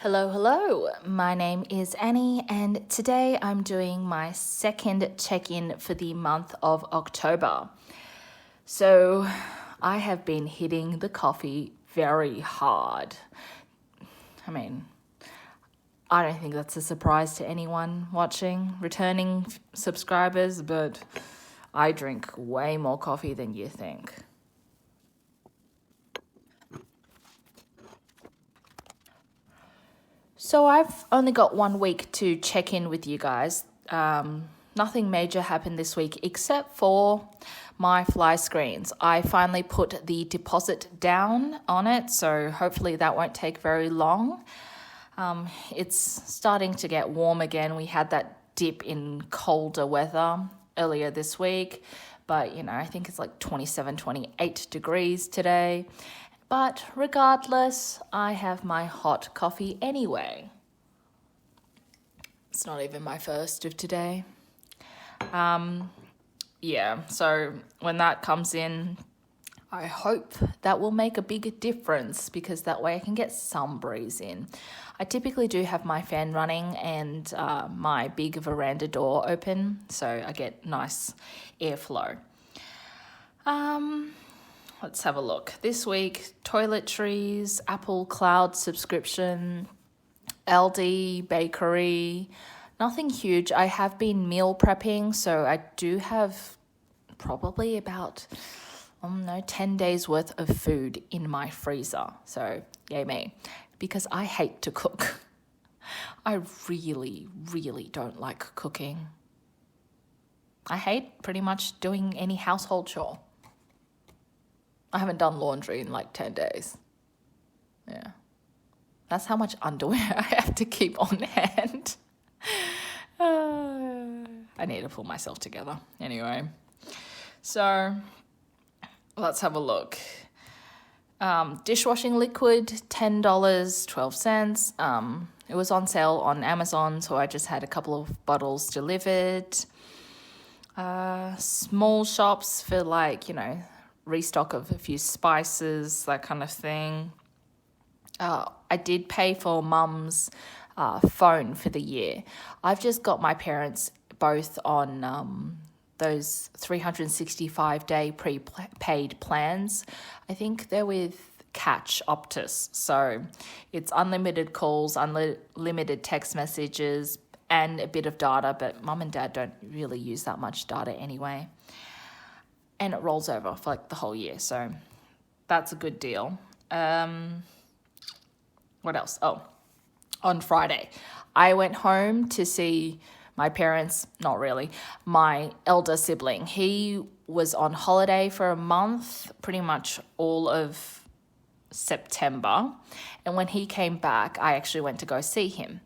Hello. My name is Annie, and today I'm doing my second check-in for the month of October. So I have been hitting the coffee very hard. I mean, I don't think that's a surprise to anyone watching, returning subscribers, but I drink way more coffee than you think. So I've only got 1 week to check in with you guys. Nothing major happened this week except for my fly screens. I finally put the deposit down on it, so hopefully that won't take very long. It's starting to get warm again. We had that dip in colder weather earlier this week, but I think it's like 27, 28 degrees today. But regardless, I have my hot coffee anyway. It's not even my first of today. So when that comes in, I hope that will make a big difference because that way I can get some breeze in. I typically do have my fan running and my big veranda door open, so I get nice airflow. Let's have a look. This week, toiletries, Apple Cloud subscription, LD, bakery, nothing huge. I have been meal prepping, so I do have probably about 10 days worth of food in my freezer. So yay me, because I hate to cook. I really, really don't like cooking. I hate pretty much doing any household chore. I haven't done laundry in like 10 days. Yeah. That's how much underwear I have to keep on hand. I need to pull myself together. Anyway. So, let's have a look. Dishwashing liquid, $10.12. It was on sale on Amazon, so I just had a couple of bottles delivered. Small shops for restock of a few spices, that kind of thing. I did pay for Mum's phone for the year. I've just got my parents both on those 365-day prepaid plans. I think they're with Catch Optus. So it's unlimited calls, unlimited text messages, and a bit of data, but Mum and Dad don't really use that much data anyway. And it rolls over for the whole year. So that's a good deal. What else? Oh, on Friday, I went home to see my parents, not really, my elder sibling. He was on holiday for a month, pretty much all of September. And when he came back, I actually went to go see him.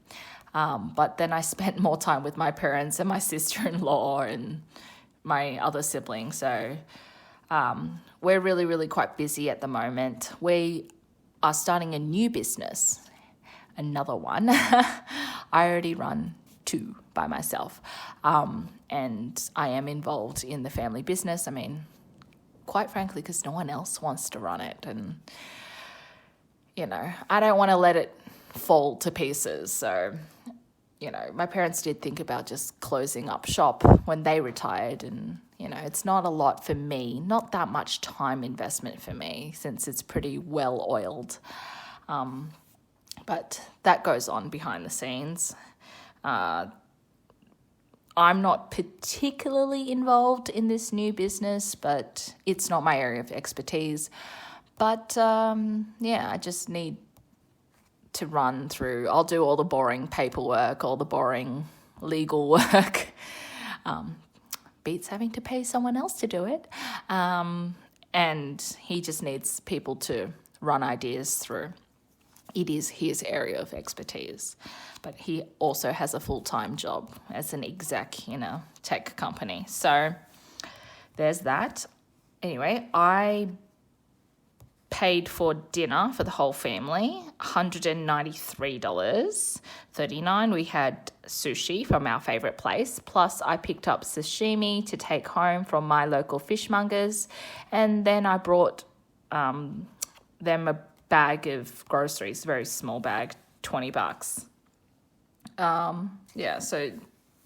But then I spent more time with my parents and my sister-in-law and my other siblings. So we're really, really quite busy at the moment. We are starting a new business, another one. I already run 2 by myself. And I am involved in the family business. I mean, quite frankly, because no one else wants to run it. And, I don't want to let it fall to pieces. So, my parents did think about just closing up shop when they retired. And, it's not a lot for me, not that much time investment for me since it's pretty well oiled. But that goes on behind the scenes. I'm not particularly involved in this new business, but it's not my area of expertise. But, I just need to run through. I'll do all the boring paperwork, all the boring legal work. Beats having to pay someone else to do it. And he just needs people to run ideas through. It is his area of expertise. But he also has a full-time job as an exec in a tech company. So there's that. Anyway, I paid for dinner for the whole family, $193.39. We had sushi from our favourite place, plus I picked up sashimi to take home from my local fishmongers, and then I brought them a bag of groceries, a very small bag, $20. Yeah, so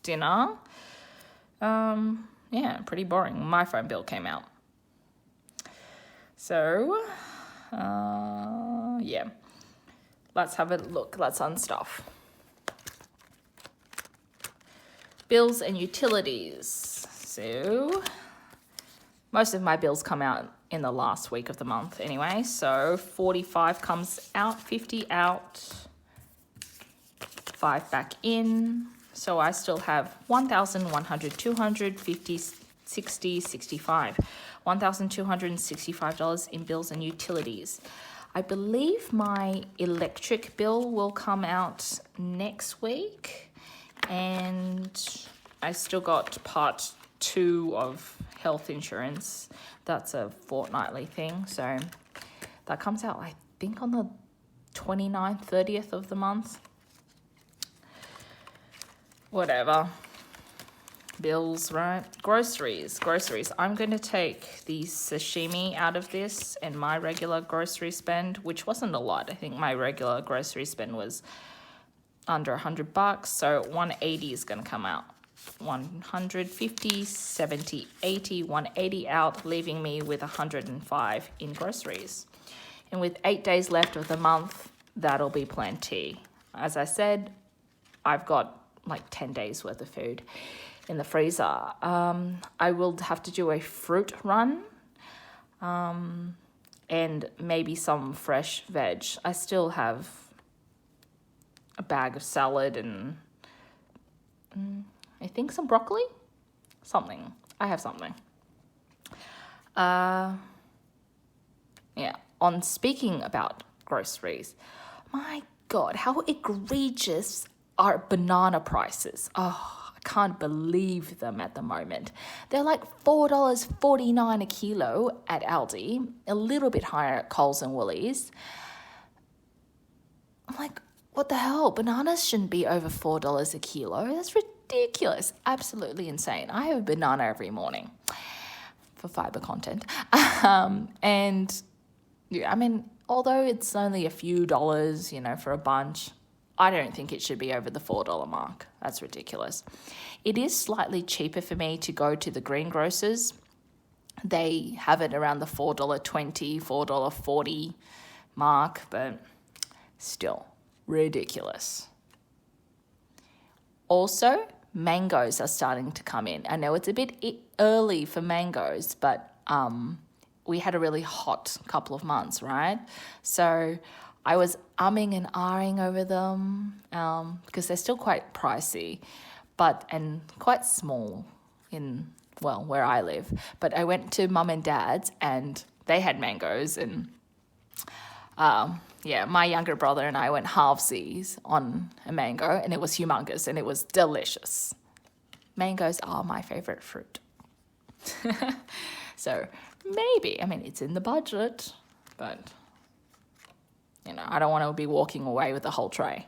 dinner, yeah, pretty boring. My phone bill came out. So, yeah, let's have a look. Let's unstuff. Bills and utilities. So, most of my bills come out in the last week of the month anyway. So, 45 comes out, 50 out, 5 back in. So, I still have 1,100, 200, 50, 60, 65. $1,265 in bills and utilities. I believe my electric bill will come out next week, and I still got part 2 of health insurance. That's a fortnightly thing, so that comes out, I think, on the 29th, 30th of the month. Whatever. Bills, right? Groceries. I'm going to take the sashimi out of this and my regular grocery spend, which wasn't a lot. I think my regular grocery spend was under $100. So 180 is going to come out. 150, 70, 80, 180 out, leaving me with 105 in groceries. And with 8 days left of the month, that'll be plenty. As I said, I've got like 10 days worth of food in the freezer. I will have to do a fruit run, and maybe some fresh veg. I still have a bag of salad and I think some broccoli, something. I have something. Yeah. On speaking about groceries, my God, how egregious are banana prices? Oh, can't believe them at the moment. They're like $4.49 a kilo at Aldi, a little bit higher at Coles and Woolies. I'm like, what the hell? Bananas shouldn't be over $4 a kilo. That's ridiculous. Absolutely insane. I have a banana every morning for fiber content. And yeah, I mean, although it's only a few dollars, for a bunch, I don't think it should be over the $4 mark. That's ridiculous. It is slightly cheaper for me to go to the greengrocers. They have it around the $4.20, $4.40 mark, but still ridiculous. Also, mangoes are starting to come in. I know it's a bit early for mangoes, but we had a really hot couple of months, right? So I was umming and ahhing over them because they're still quite pricey, and quite small in, where I live. But I went to mum and dad's and they had mangoes, and my younger brother and I went halvesies on a mango, and it was humongous and it was delicious. Mangoes are my favorite fruit. So maybe, it's in the budget, but I don't want to be walking away with the whole tray.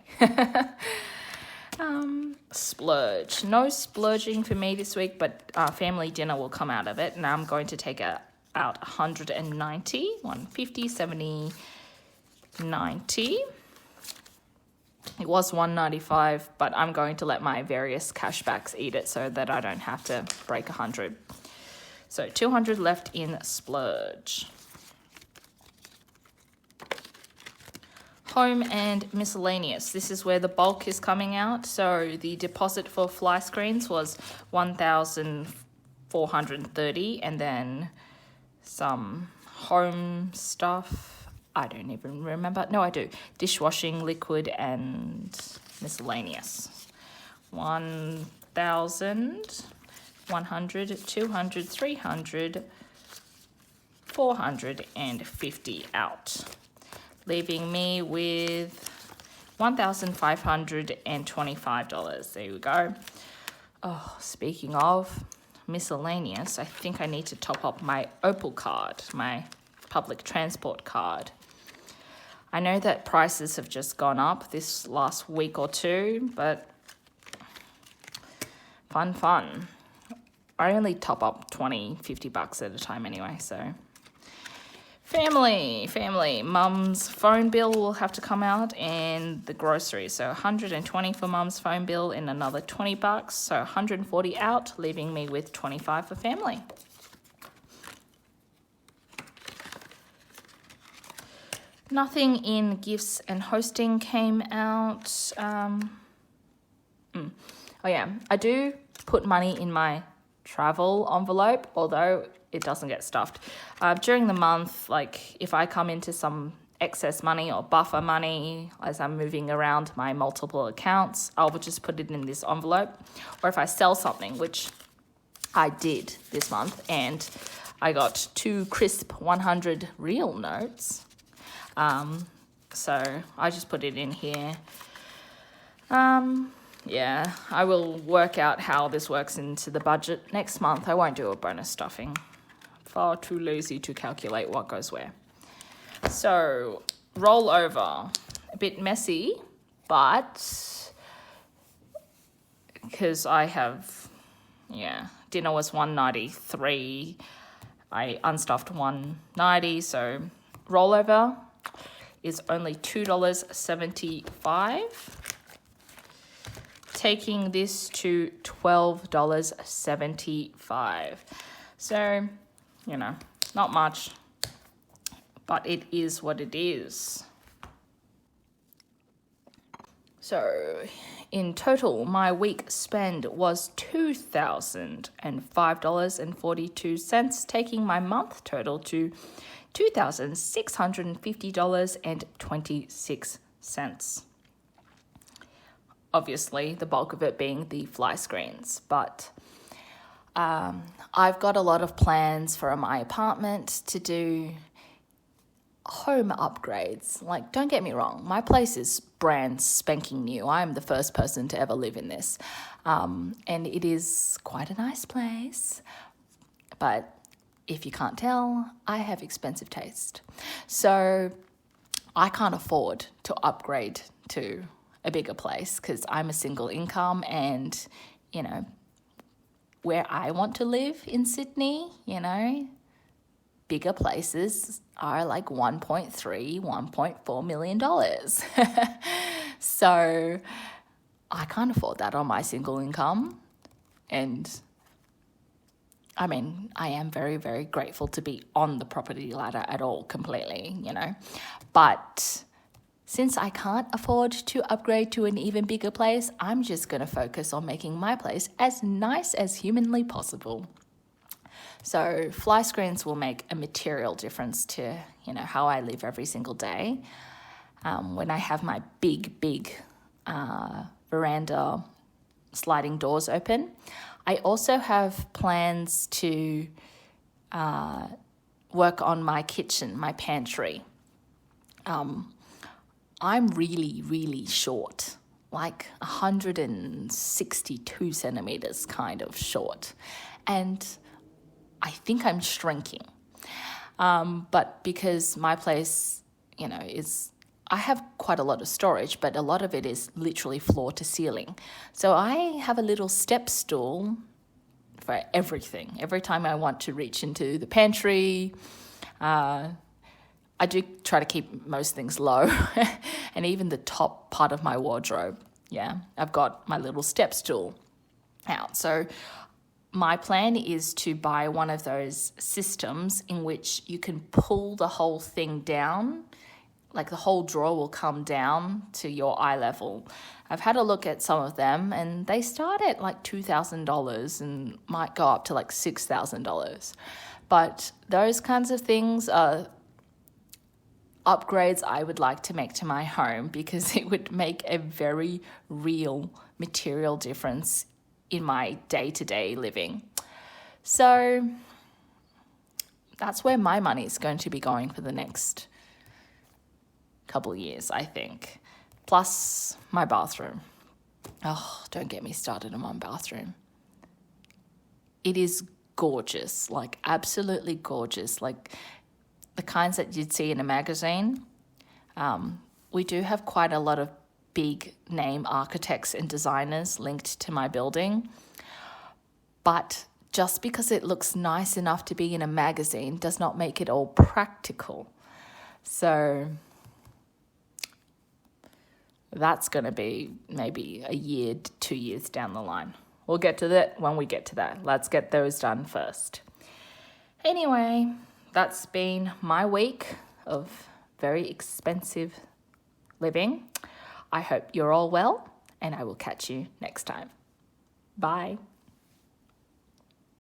Splurge. No splurging for me this week, but family dinner will come out of it. And I'm going to take out 190, 150, 70, 90. It was 195, but I'm going to let my various cashbacks eat it so that I don't have to break 100. So 200 left in splurge. Home and miscellaneous. This is where the bulk is coming out. So the deposit for fly screens was $1,430, and then some home stuff. I don't even remember. No, I do. Dishwashing liquid and miscellaneous. 1,000, 100, 200, 300, 450 out, leaving me with $1,525. There we go. Oh, speaking of miscellaneous, I think I need to top up my Opal card, my public transport card. I know that prices have just gone up this last week or two, but fun. I only top up $20, $50 at a time anyway, so Family. Mum's phone bill will have to come out and the groceries. So 120 for mum's phone bill and another $20. So 140 out, leaving me with 25 for family. Nothing in gifts and hosting came out. Oh yeah, I do put money in my travel envelope, although it doesn't get stuffed. During the month, like if I come into some excess money or buffer money as I'm moving around my multiple accounts, I'll just put it in this envelope. Or if I sell something, which I did this month, and I got 2 crisp 100 real notes. So I just put it in here. Yeah, I will work out how this works into the budget next month. I won't do a bonus stuffing. Far too lazy to calculate what goes where. So, rollover. A bit messy, but because I have, dinner was $193. I unstuffed $190, so rollover is only $2.75. Taking this to $12.75. So, not much, but it is what it is. So, in total, my week spend was $2,005.42, taking my month total to $2,650.26. Obviously, the bulk of it being the fly screens, but I've got a lot of plans for my apartment to do home upgrades. Like, don't get me wrong, my place is brand spanking new. I am the first person to ever live in this, and it is quite a nice place, but if you can't tell, I have expensive taste. So I can't afford to upgrade to a bigger place because I'm a single income, and where I want to live in Sydney, bigger places are like $1.4 million. So I can't afford that on my single income. And I mean, I am very, very grateful to be on the property ladder at all completely, but since I can't afford to upgrade to an even bigger place, I'm just going to focus on making my place as nice as humanly possible. So fly screens will make a material difference to, how I live every single day. When I have my big veranda sliding doors open, I also have plans to work on my kitchen, my pantry. I'm really, really short, like 162 centimeters kind of short. And I think I'm shrinking. But because my place, I have quite a lot of storage, but a lot of it is literally floor to ceiling. So I have a little step stool for everything. Every time I want to reach into the pantry, I do try to keep most things low, and even the top part of my wardrobe. Yeah, I've got my little step stool out. So my plan is to buy one of those systems in which you can pull the whole thing down, like the whole drawer will come down to your eye level. I've had a look at some of them, and they start at like $2,000 and might go up to like $6,000. But those kinds of things are upgrades I would like to make to my home, because it would make a very real material difference in my day-to-day living. So that's where my money is going to be going for the next couple of years, I think. Plus my bathroom. Oh, don't get me started on my bathroom. It is gorgeous, like absolutely gorgeous, like the kinds that you'd see in a magazine. We do have quite a lot of big name architects and designers linked to my building, but just because it looks nice enough to be in a magazine does not make it all practical. So that's going to be maybe a year, 2 years down the line. We'll get to that when we get to that. Let's get those done first. Anyway, that's been my week of very expensive living. I hope you're all well, and I will catch you next time. Bye.